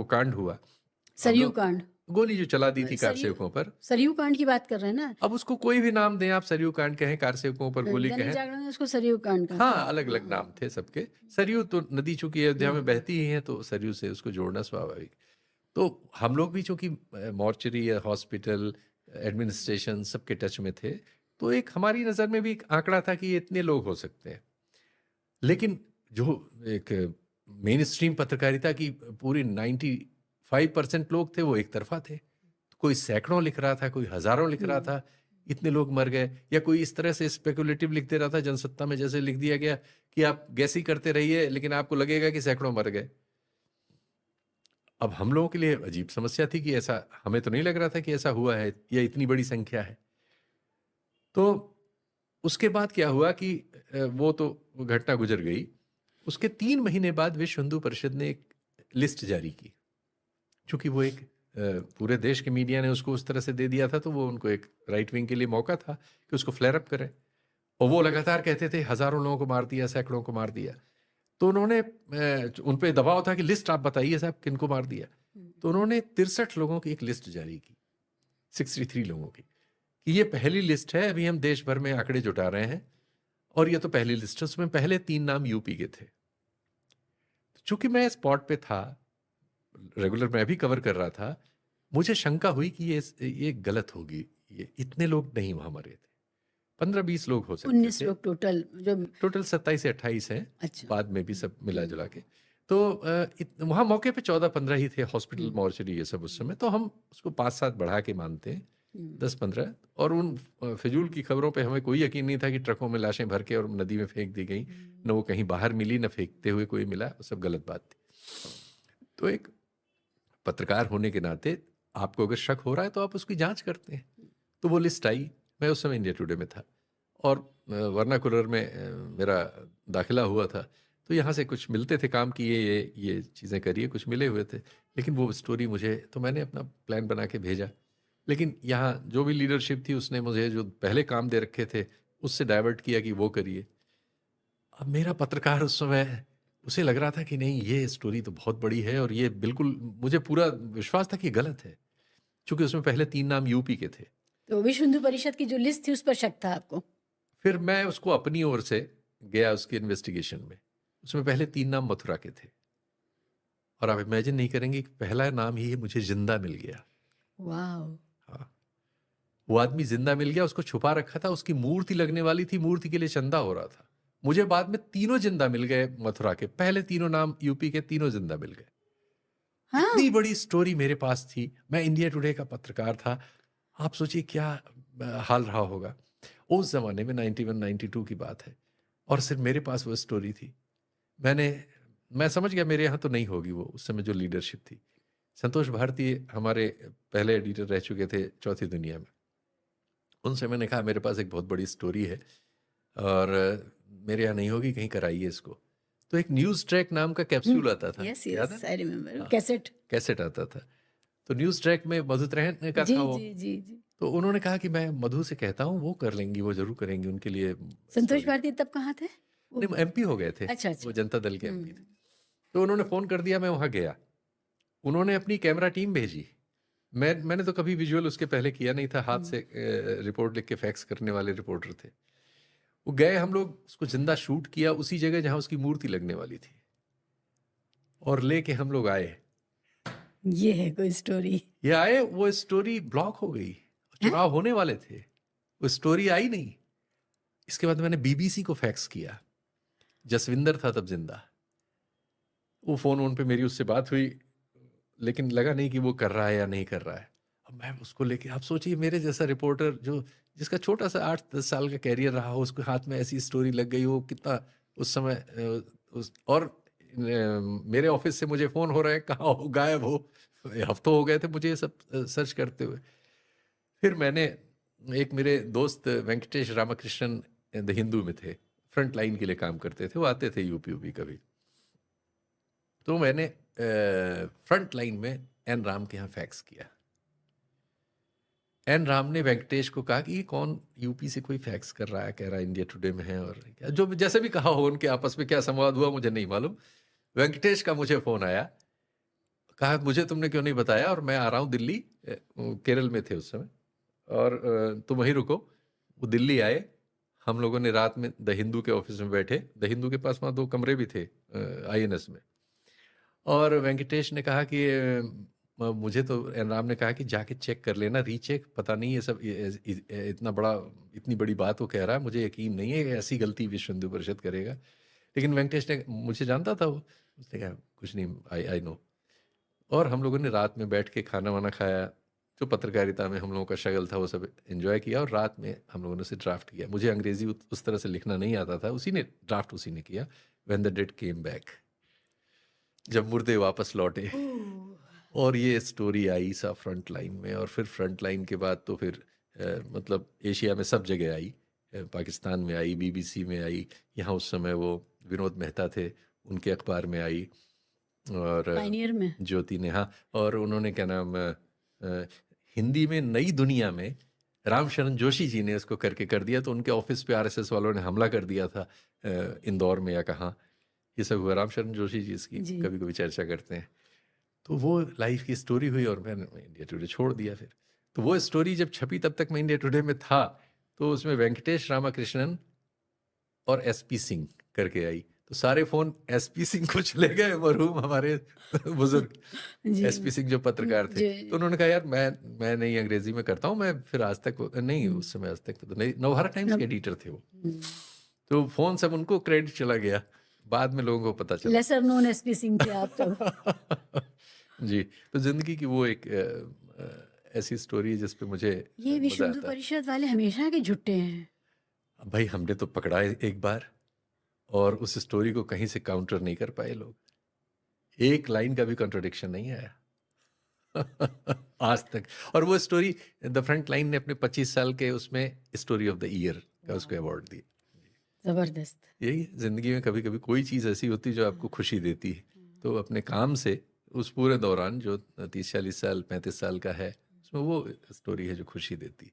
वो कांड हुआ, हम सरयू लोग कांड, गोली जो चला दी थी कार सरयू सेवकों पर। सरयू कांड की बात कर रहे हैं ना? अब उसको कोई भी नाम दें आप, सरयू कांड कहें, कार सेवकों पर गोली दैनिक कहें, जागरण ने उसको सरयू कांड कहा था। हाँ, अलग-अलग नाम थे सबके। सरयू तो नदी चूँकि अयोध्या में हम्म, बहती ही है, तो सरयू से उसको जोड़ना स्वाभाविक। तो हम लोग भी चूँकि मॉर्चरी या हॉस्पिटल, एडमिनिस्ट्रेशन सबके टच में थे, तो एक हमारी नज़र में भी एक आंकड़ा था कि ये इतने लोग हो सकते हैं। लेकिन जो एक मेन स्ट्रीम पत्रकारिता की पूरी 95% लोग थे, वो एक तरफ़ा थे। कोई सैकड़ों लिख रहा था, कोई हज़ारों लिख रहा था, इतने लोग मर गए, या कोई इस तरह से स्पेकुलेटिव लिख दे रहा था जनसत्ता में, जैसे लिख दिया गया कि आप गैस ही करते रहिए लेकिन आपको लगेगा कि सैकड़ों मर गए। अब हम लोगों के लिए अजीब समस्या थी कि ऐसा हमें तो नहीं लग रहा था कि ऐसा हुआ है या इतनी बड़ी संख्या है। तो उसके बाद क्या हुआ कि वो तो घटना गुजर गई। उसके 3 महीने बाद विश्व हिंदू परिषद ने एक लिस्ट जारी की। चूँकि वो एक पूरे देश के मीडिया ने उसको उस तरह से दे दिया था, तो वो उनको एक राइट विंग के लिए मौका था कि उसको फ्लेयर अप करें। और वो लगातार कहते थे हज़ारों लोगों को मार दिया, सैकड़ों को मार दिया। तो उन्होंने उन पे दबाव था कि लिस्ट आप बताइए साहब किनको मार दिया। तो उन्होंने 63 लोगों की एक लिस्ट जारी की, 63 लोगों की, कि ये पहली लिस्ट है, अभी हम देश भर में आंकड़े जुटा रहे हैं और ये तो पहली लिस्ट है, उसमें पहले 3 नाम यूपी के थे। चूँकि मैं स्पॉट पे था, रेगुलर मैं भी कवर कर रहा था, मुझे शंका हुई कि ये गलत होगी, ये इतने लोग नहीं वहाँ मरे थे। 15-20 लोग हो सकते 19 थे। लोग टोटल जो। टोटल 27 से 28 हैं, अच्छा। बाद में भी सब मिला-जुला के। तो वहाँ मौके पे 14-15 ही थे, हॉस्पिटल, मॉर्चरी ये सब उस समय, तो हम उसको 5-7 बढ़ा के मानते हैं, 10-15। और उन फिजूल की खबरों पे हमें कोई यकीन नहीं था कि ट्रकों में लाशें भर के और नदी में फेंक दी गई। न वो कहीं बाहर मिली, न फेंकते हुए कोई मिला, वो सब गलत बात थी। तो एक पत्रकार होने के नाते आपको अगर शक हो रहा है तो आप उसकी जांच करते हैं। तो वो लिस्ट आई, मैं उस समय इंडिया टुडे में था और वर्नाकुलर में मेरा दाखिला हुआ था, तो यहाँ से कुछ मिलते थे काम की, ये चीज़ें करिए, कुछ मिले हुए थे। लेकिन वो स्टोरी मुझे, तो मैंने अपना प्लान बना के भेजा। लेकिन यहाँ जो भी लीडरशिप थी उसने मुझे जो पहले काम दे रखे थे उससे डाइवर्ट किया कि वो करिए। अब मेरा पत्रकार उस समय, उसे लग रहा था कि नहीं, ये स्टोरी तो बहुत बड़ी है और ये बिल्कुल, मुझे पूरा विश्वास था कि ये गलत है, चूँकि उसमें पहले 3 नाम यूपी के थे। तो विश्व हिंदू परिषद की जो लिस्ट थी उस पर शक था आपको? फिर मैं उसको अपनी ओर से गया उसकी इन्वेस्टिगेशन में। उसमें पहले 3 नाम मथुरा के थे और आप इमेजिन नहीं करेंगे कि पहला नाम ही मुझे जिंदा मिल गया। वाह। हाँ, वो आदमी जिंदा मिल गया, उसको छुपा रखा था, उसकी मूर्ति लगने वाली थी, मूर्ति के लिए चंदा हो रहा था। मुझे बाद में तीनों जिंदा मिल गए मथुरा के, पहले तीनों नाम यूपी के तीनों जिंदा मिल गए। हाँ। इतनी बड़ी स्टोरी मेरे पास थी, मैं इंडिया टुडे का पत्रकार था। आप सोचिए क्या हाल रहा होगा उस जमाने में, 91-92 की बात है, और सिर्फ मेरे पास वो स्टोरी थी। मैं समझ गया मेरे यहाँ तो नहीं होगी वो, उस समय जो लीडरशिप थी। संतोष भारती हमारे पहले एडिटर रह चुके थे चौथी दुनिया में। उनसे मैंने कहा मेरे पास एक बहुत बड़ी स्टोरी है और मेरे यहाँ नहीं होगी, कहीं कराइए इसको। तो एक न्यूज़ ट्रैक नाम का कैप्सूल आता था, यस याद है? यस आई रिमेम्बर हाँ, कैसेट। कैसेट आता था। तो न्यूज़ ट्रैक में मधु त्रैहन का जी था वो। जी जी जी। तो उन्होंने कहा कि मैं मधु से कहता हूँ, वो कर लेंगी, वो ज़रूर करेंगी उनके लिए संतोष स्टोरी। भारती तब कहाँ थे वो? नहीं, एमपी हो गए थे, अच्छा वो अच्छा। जनता दल के एमपी थे। तो उन्होंने फ़ोन कर दिया, मैं वहाँ गया। उन्होंने अपनी कैमरा टीम भेजी। मैंने तो कभी विजुअल उसके पहले किया नहीं था, हाथ से रिपोर्ट लिख के फैक्स करने वाले रिपोर्टर थे। वो गए, हम लोग उसको जिंदा शूट किया उसी जगह जहाँ उसकी मूर्ति लगने वाली थी, और लेके हम लोग आए। ये है कोई स्टोरी? ये आए, वो स्टोरी ब्लॉक हो गई, चुनाव होने वाले थे, वो स्टोरी आई नहीं। इसके बाद मैंने बीबीसी को फैक्स किया, जसविंदर था तब जिंदा। वो फोन पे मेरी उससे बात हुई, लेकिन लगा नहीं कि वो कर रहा है या नहीं कर रहा है। अब मैं उसको लेके, आप सोचिए मेरे जैसा रिपोर्टर जो, जिसका छोटा सा 8-10 साल का कैरियर रहा हो, उसके हाथ में ऐसी स्टोरी लग गई हो, कितना उस समय और मेरे ऑफिस से मुझे फोन हो रहा है, कहाँ हो, गायब हो। हफ्तों हो गए थे मुझे ये सब सर्च करते हुए। फिर मैंने, एक मेरे दोस्त वेंकटेश रामकृष्णन द हिंदू में थे, फ्रंट लाइन के लिए काम करते थे, वो आते थे यूपी कभी। तो मैंने फ्रंट लाइन में एन राम के यहाँ फैक्स किया। एन राम ने वेंकटेश को कहा कि ये कौन यूपी से कोई फैक्स कर रहा है, कह रहा है इंडिया टुडे में है, और क्या जो जैसे भी कहा हो, उनके आपस में क्या संवाद हुआ मुझे नहीं मालूम। वेंकटेश का मुझे फोन आया, कहा मुझे तुमने क्यों नहीं बताया, और मैं आ रहा हूँ दिल्ली, केरल में थे उस समय, और तुम वहीं रुको। वो दिल्ली आए, हम लोगों ने रात में द हिंदू के ऑफिस में बैठे, द हिंदू के पास वहाँ 2 कमरे भी थे आईएनएस में, और वेंकटेश ने कहा कि मुझे तो राम ने कहा कि जाके चेक कर लेना, रीचेक, पता नहीं ये सब इतना बड़ा, इतनी बड़ी बात वो कह रहा है, मुझे यकीन नहीं है कि ऐसी गलती विश्व हिंदू परिषद करेगा। लेकिन वेंकटेश ने, मुझे जानता था वो, उसने कहा कुछ नहीं, आई आई नो। और हम लोगों ने रात में बैठ के खाना वाना खाया, जो पत्रकारिता में हम लोगों का शगल था वो सब एंजॉय किया, और रात में हम लोगों ने उसे ड्राफ्ट किया। मुझे अंग्रेजी उस तरह से लिखना नहीं आता था, उसी ने ड्राफ्ट उसी ने किया, when the dead came back, जब मुर्दे वापस लौटे। ओह, और ये स्टोरी आई सा फ्रंट लाइन में, और फिर फ्रंट लाइन के बाद तो फिर मतलब एशिया में सब जगह आई, पाकिस्तान में आई, बीबीसी में आई, यहाँ उस समय वो विनोद मेहता थे, उनके अखबार में आई, और पायनियर में। ज्योति ने, हाँ, और उन्होंने क्या नाम हिंदी में नई दुनिया में रामशरण जोशी जी ने इसको करके कर दिया, तो उनके ऑफिस पे आरएसएस वालों ने हमला कर दिया था, इंदौर में या कहाँ, ये सब हुआ। रामशरण जोशी जी इसकी जी। कभी कभी चर्चा करते हैं। तो वो लाइफ की स्टोरी हुई, और मैंने इंडिया टुडे छोड़ दिया फिर। तो वो स्टोरी जब छपी, तब तक मैं इंडिया टुडे में था, तो उसमें वेंकटेश रामाकृष्णन और एसपी सिंह करके आई, तो सारे फोन एसपी सिंह को चले गए, मरहूम हमारे बुजुर्ग जी, एसपी सिंह जो पत्रकार थे। जी। तो उन्होंने कहा यार मैं नहीं अंग्रेजी में करता हूँ, मैं फिर आज तक नहीं, हुँ, उस समय आज तक तो नहीं, नवभारत टाइम्स के मतलब एडिटर थे वो। हुँ, तो फोन सब उनको क्रेडिट चला गया, बाद में लोगों को पता चला। लेसर नोन एसपी सिंह थे आप तब। जी, तो जिंदगी की वो एक ऐसी स्टोरी है जिस पे मुझे ये विश्व मजा हिंदू आता है। परिषद वाले हमेशा के झुट्टे हैं। अब भाई हमने तो पकड़ा है एक बार, और उस स्टोरी को कहीं से काउंटर नहीं कर पाए लोग, एक लाइन का भी कॉन्ट्रडिक्शन नहीं आया आज तक। और वो स्टोरी, द फ्रंट लाइन ने अपने 25 साल के उसमें स्टोरी ऑफ द ईयर का उसको वाह! अवार्ड दिया। ज़बरदस्त। यही है, जिंदगी में कभी कभी कोई चीज़ ऐसी होती है जो आपको खुशी देती है, तो अपने काम से उस पूरे दौरान जो 30-40 साल 35 साल का है, उसमें वो स्टोरी है जो खुशी देती है।